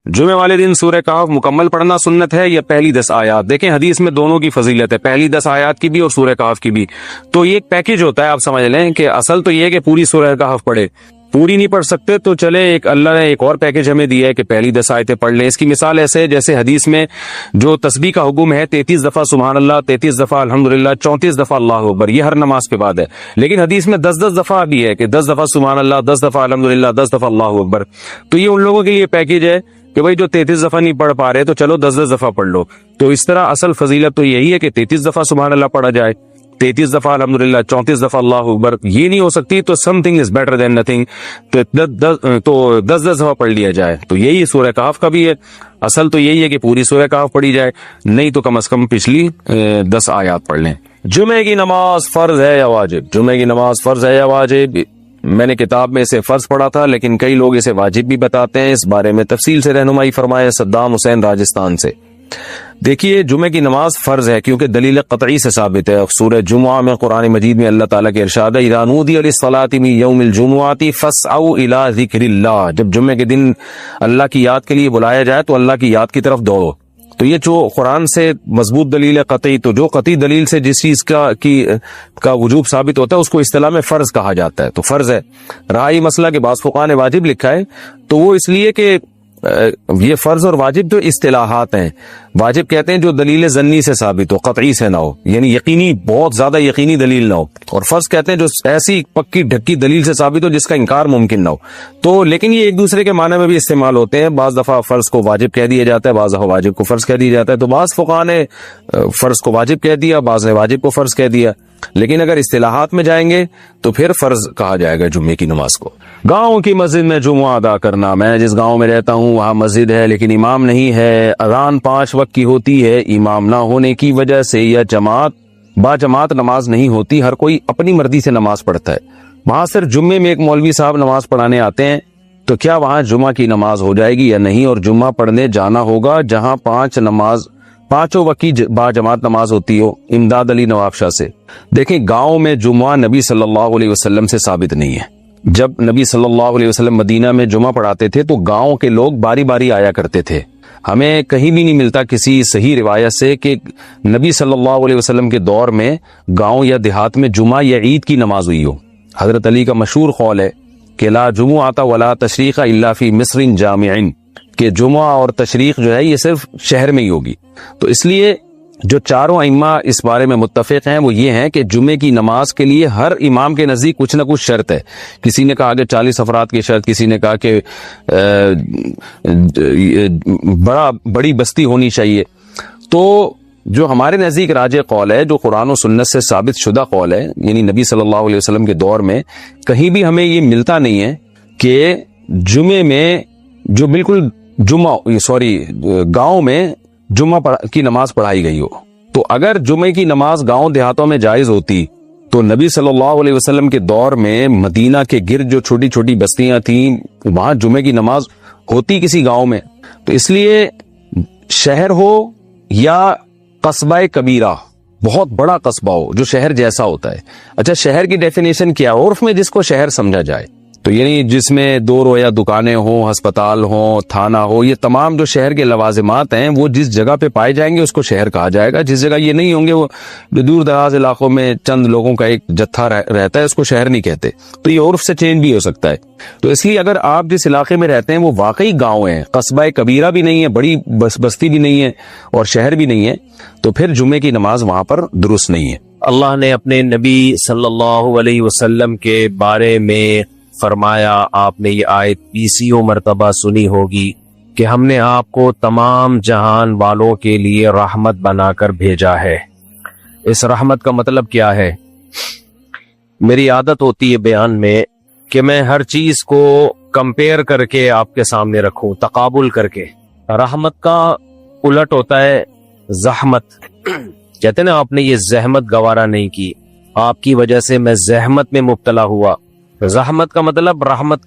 جمعے والے دن سورہ کہف مکمل پڑھنا سنت ہے یا پہلی 10 آیات؟ دیکھیں حدیث میں دونوں کی فضیلت ہے، پہلی 10 آیات کی بھی اور سورہ کہف کی بھی۔ تو یہ ایک پیکج ہوتا ہے، آپ سمجھ لیں کہ اصل تو یہ ہے کہ پوری سورہ کہف پڑھے، پوری نہیں پڑھ سکتے تو چلے ایک اللہ نے ایک اور پیکج ہمیں دیا ہے کہ پہلی 10 آیتیں پڑھ لیں۔ اس کی مثال ایسے ہے جیسے حدیث میں جو تسبیح کا حکم ہے 33 دفعہ سبحان اللہ، 33 دفعہ الحمدللہ، 34 دفعہ اللہ اکبر، یہ ہر نماز کے بعد ہے۔ لیکن حدیث میں 10 دفعہ بھی ہے کہ 10 دفعہ سبحان اللہ، 10 دفعہ الحمدللہ، 10 دفعہ اللہ اکبر۔ تو یہ ان لوگوں کے لیے پیکج ہے کہ بھائی جو 33 دفعہ نہیں پڑھ پا رہے تو چلو 10 دفعہ پڑھ لو۔ تو اس طرح اصل فضیلت تو یہی ہے کہ 33 دفعہ سبحان اللہ پڑھا جائے، 33 دفعہ الحمدللہ، 34 دفعہ اللہ اکبر۔ یہ نہیں ہو سکتی تو some thing is better than nothing, تو 10 دفعہ پڑھ لیا جائے۔ تو یہی سورہ کہف کا بھی ہے، اصل تو یہی ہے کہ پوری سورہ کہف پڑھی جائے، نہیں تو کم از کم پچھلی 10 آیات پڑھ لیں۔ جمعے کی نماز فرض ہے یا واجب؟ جمعے کی نماز فرض ہے یا واجب؟ میں نے کتاب میں اسے فرض پڑھا تھا، لیکن کئی لوگ اسے واجب بھی بتاتے ہیں۔ اس بارے میں تفصیل سے رہنمائی فرمائے صدام حسین راجستھان سے۔ دیکھیے جمعے کی نماز فرض ہے کیونکہ دلیل قطعی سے ثابت ہے۔ سورہ جمعہ میں قرآن مجید میں اللہ تعالیٰ کے ارشاد ہے اذا نودی للصلاۃ من یوم الجمعۃ فاسعوا الی ذکر اللہ، جب جمعے کے دن اللہ کی یاد کے لیے بلایا جائے تو اللہ کی یاد کی طرف دوڑو۔ تو یہ جو قرآن سے مضبوط دلیل ہے قطعی، تو جو قطعی دلیل سے جس چیز کا وجوب ثابت ہوتا ہے اس کو اصطلاح میں فرض کہا جاتا ہے، تو فرض ہے۔ رہا یہ مسئلہ کہ بعض فقہاء نے واجب لکھا ہے، تو وہ اس لیے کہ یہ فرض اور واجب جو اصطلاحات ہیں، واجب کہتے ہیں جو دلیل ظنی سے ثابت ہو، قطعی سے نہ ہو، یعنی یقینی بہت زیادہ یقینی دلیل نہ ہو، اور فرض کہتے ہیں جو ایسی پکی ڈھکی دلیل سے ثابت ہو جس کا انکار ممکن نہ ہو۔ تو لیکن یہ ایک دوسرے کے معنی میں بھی استعمال ہوتے ہیں، بعض دفعہ فرض کو واجب کہہ دیا جاتا ہے، بعض دفعہ واجب کو فرض کہہ دیا جاتا ہے۔ تو بعض فقہاء نے فرض کو واجب کہہ دیا، بعض نے واجب کو فرض کہہ دیا، لیکن اگر اصطلاحات میں جائیں گے تو پھر فرض کہا جائے گا جمعے کی نماز کو۔ گاؤں کی مسجد میں جمعہ ادا کرنا، میں جس گاؤں میں رہتا ہوں وہاں مسجد ہے لیکن امام نہیں ہے، اذان 5 وقت کی ہوتی ہے، امام نہ ہونے کی وجہ سے یا با جماعت نماز نہیں ہوتی، ہر کوئی اپنی مرضی سے نماز پڑھتا ہے، وہاں صرف جمعے میں ایک مولوی صاحب نماز پڑھانے آتے ہیں، تو کیا وہاں جمعہ کی نماز ہو جائے گی یا نہیں؟ اور جمعہ پڑھنے جانا ہوگا جہاں پانچوں وقت کی با جماعت نماز ہوتی ہو؟ امداد علی نواب شاہ سے۔ دیکھیں گاؤں میں جمعہ نبی صلی اللہ علیہ وسلم سے ثابت نہیں ہے۔ جب نبی صلی اللہ علیہ وسلم مدینہ میں جمعہ پڑھاتے تھے تو گاؤں کے لوگ باری باری آیا کرتے تھے، ہمیں کہیں بھی نہیں ملتا کسی صحیح روایت سے کہ نبی صلی اللہ علیہ وسلم کے دور میں گاؤں یا دیہات میں جمعہ یا عید کی نماز ہوئی ہو۔ حضرت علی کا مشہور قول ہے کہ لا جمعۃ ولا تشریق الا فی مصر جامع، کہ جمعہ اور تشریق جو ہے یہ صرف شہر میں ہی ہوگی۔ تو اس لیے جو چاروں ائمہ اس بارے میں متفق ہیں وہ یہ ہیں کہ جمعے کی نماز کے لیے ہر امام کے نزدیک کچھ نہ کچھ شرط ہے۔ کسی نے کہا کہ 40 افراد کی شرط، کسی نے کہا کہ بڑی بستی ہونی چاہیے۔ تو جو ہمارے نزدیک راجح قول ہے، جو قرآن و سنت سے ثابت شدہ قول ہے، یعنی نبی صلی اللہ علیہ وسلم کے دور میں کہیں بھی ہمیں یہ ملتا نہیں ہے کہ جمعے میں جو بالکل گاؤں میں جمعہ کی نماز پڑھائی گئی ہو۔ تو اگر جمعے کی نماز گاؤں دیہاتوں میں جائز ہوتی تو نبی صلی اللہ علیہ وسلم کے دور میں مدینہ کے گرد جو چھوٹی چھوٹی بستیاں تھیں وہاں جمعے کی نماز ہوتی کسی گاؤں میں۔ تو اس لیے شہر ہو یا قصبہ کبیرہ، بہت بڑا قصبہ ہو جو شہر جیسا ہوتا ہے۔ اچھا شہر کی ڈیفینیشن کیا ہے؟ عرف میں جس کو شہر سمجھا جائے، تو یعنی جس میں 2 رویا دکانیں ہوں، ہسپتال ہوں، تھانہ ہو، یہ تمام جو شہر کے لوازمات ہیں وہ جس جگہ پہ پائے جائیں گے اس کو شہر کہا جائے گا۔ جس جگہ یہ نہیں ہوں گے، وہ دور دراز علاقوں میں چند لوگوں کا ایک جتھا رہتا ہے، اس کو شہر نہیں کہتے۔ تو یہ عرف سے چینج بھی ہو سکتا ہے۔ تو اس لیے اگر آپ جس علاقے میں رہتے ہیں وہ واقعی گاؤں ہے، قصبہ کبیرہ بھی نہیں ہے، بڑی بستی بھی نہیں ہے اور شہر بھی نہیں ہے، تو پھر جمعے کی نماز وہاں پر درست نہیں ہے۔ اللہ نے اپنے نبی صلی اللہ علیہ وسلم کے بارے میں فرمایا، آپ نے یہ آیت 20 مرتبہ سنی ہوگی کہ ہم نے آپ کو تمام جہان والوں کے لیے رحمت بنا کر بھیجا ہے۔ اس رحمت کا مطلب کیا ہے؟ میری عادت ہوتی ہے بیان میں کہ میں ہر چیز کو کمپیئر کر کے آپ کے سامنے رکھوں، تقابل کر کے۔ رحمت کا الٹ ہوتا ہے زحمت۔ کہتے ہیں نا آپ نے یہ زحمت گوارا نہیں کی، آپ کی وجہ سے میں زحمت میں مبتلا ہوا۔ زحمت کا مطلب رحمت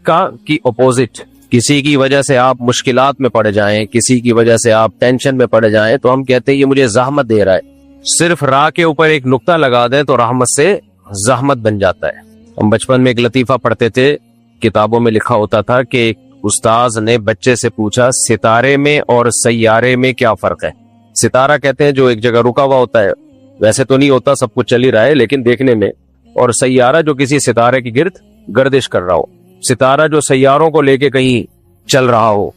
کی اپوزٹ۔ کسی کی وجہ سے آپ مشکلات میں پڑ جائیں، کسی کی وجہ سے آپ ٹینشن میں پڑ جائیں تو ہم کہتے ہیں یہ مجھے زحمت دے رہا ہے۔ صرف راہ کے اوپر ایک نقطہ لگا دیں تو رحمت سے زحمت بن جاتا ہے۔ ہم بچپن میں ایک لطیفہ پڑھتے تھے، کتابوں میں لکھا ہوتا تھا کہ استاذ نے بچے سے پوچھا ستارے میں اور سیارے میں کیا فرق ہے؟ ستارہ کہتے ہیں جو ایک جگہ رکا ہوا ہوتا ہے، ویسے تو نہیں ہوتا، سب کچھ چل ہی رہا ہے لیکن دیکھنے میں، اور سیارہ جو کسی ستارے کی گرد گردش کر رہا ہو، ستارہ جو سیاروں کو لے کے کہیں چل رہا ہو،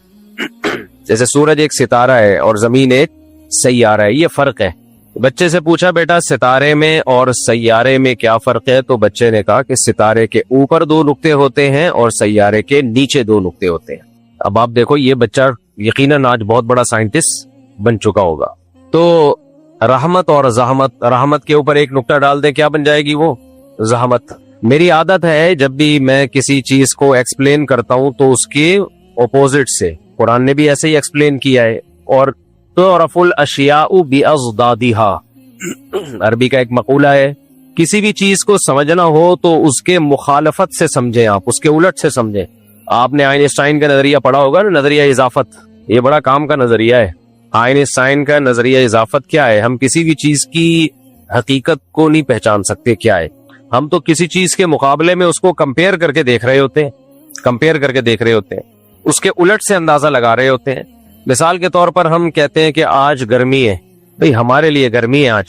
جیسے سورج ایک ستارہ ہے اور زمین ایک سیارہ ہے، یہ فرق ہے۔ بچے سے پوچھا بیٹا ستارے میں اور سیارے میں کیا فرق ہے؟ تو بچے نے کہا کہ ستارے کے اوپر 2 نقطے ہوتے ہیں اور سیارے کے نیچے 2 نقطے ہوتے ہیں۔ اب آپ دیکھو یہ بچہ یقیناً آج بہت بڑا سائنٹسٹ بن چکا ہوگا۔ تو رحمت اور زحمت، رحمت کے اوپر 1 نقطہ ڈال دیں کیا بن جائے گی؟ وہ زحمت۔ میری عادت ہے جب بھی میں کسی چیز کو ایکسپلین کرتا ہوں تو اس کے اپوزٹ سے، قرآن نے بھی ایسے ہی ایکسپلین کیا ہے، اور تعرف الاشیاء باضدادها، عربی کا ایک مقولہ ہے، کسی بھی چیز کو سمجھنا ہو تو اس کے مخالفت سے سمجھیں، آپ اس کے الٹ سے سمجھیں۔ آپ نے آئنسٹائن کا نظریہ پڑھا ہوگا نا، نظریہ اضافت، یہ بڑا کام کا نظریہ ہے۔ آئنسٹائن کا نظریہ اضافت کیا ہے؟ ہم کسی بھی چیز کی حقیقت کو نہیں پہچان سکتے کیا ہے، ہم تو کسی چیز کے مقابلے میں اس کو کمپیئر کر کے دیکھ رہے ہوتے ہیں، اس کے الٹ سے اندازہ لگا رہے ہوتے ہیں۔ مثال کے طور پر ہم کہتے ہیں کہ آج گرمی ہے، بھئی ہمارے لیے گرمی ہے آج،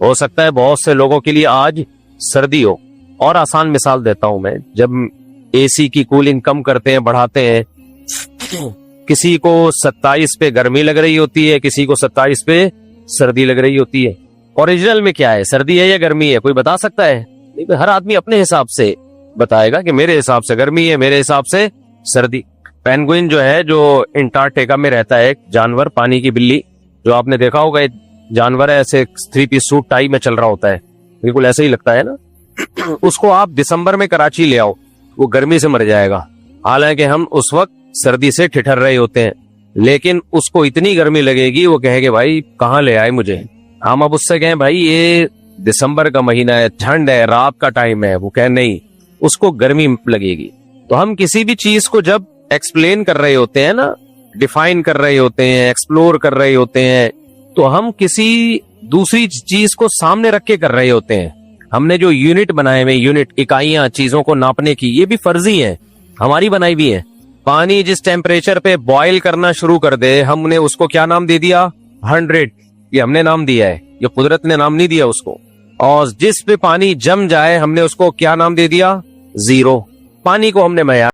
ہو سکتا ہے بہت سے لوگوں کے لیے آج سردی ہو۔ اور آسان مثال دیتا ہوں میں، جب اے سی کی کولنگ کم کرتے ہیں، بڑھاتے ہیں، کسی کو 27 پہ گرمی لگ رہی ہوتی ہے، کسی کو 27 پہ سردی لگ رہی ہوتی ہے۔ اوریجنل میں کیا ہے، سردی ہے یا گرمی ہے؟ کوئی بتا سکتا ہے؟ نہیں، ہر آدمی اپنے حساب سے بتائے گا کہ میرے حساب سے گرمی ہے، میرے حساب سے سردی۔ پینگوئن جو ہے، جو انٹارکٹیکا میں رہتا ہے، ایک جانور، پانی کی بلی، جو آپ نے دیکھا ہوگا، ایک جانور ہے ایسے 3 پیس سوٹ ٹائی میں چل رہا ہوتا ہے، بالکل ایسے ہی لگتا ہے نا۔ اس کو آپ دسمبر میں کراچی لے آؤ، وہ گرمی سے مر جائے گا، حالانکہ ہم اس وقت سردی سے ٹھٹر رہے ہوتے ہیں، لیکن اس کو اتنی گرمی لگے گی، وہ کہے گے بھائی کہاں لے آئے مجھے۔ ہم اب اس سے کہیں بھائی یہ دسمبر کا مہینہ ہے، ٹھنڈ ہے، رات کا ٹائم ہے، وہ کہے نہیں، اس کو گرمی لگے گی۔ تو ہم کسی بھی چیز کو جب ایکسپلین کر رہے ہوتے ہیں نا، ڈیفائن کر رہے ہوتے ہیں، ایکسپلور کر رہے ہوتے ہیں، تو ہم کسی دوسری چیز کو سامنے رکھ کے کر رہے ہوتے ہیں۔ ہم نے جو یونٹ بنائے ہوئے، یونٹ، اکائیاں چیزوں کو ناپنے کی، یہ بھی فرضی ہیں، ہماری بنائی بھی ہیں۔ پانی جس ٹیمپریچر پہ بوائل کرنا شروع کر دے، ہم نے اس کو کیا نام دے دیا؟ 100، یہ ہم نے نام دیا ہے، یہ قدرت نے نام نہیں دیا اس کو۔ اور جس پہ پانی جم جائے، ہم نے اس کو کیا نام دے دیا؟ 0۔ پانی کو ہم نے معیار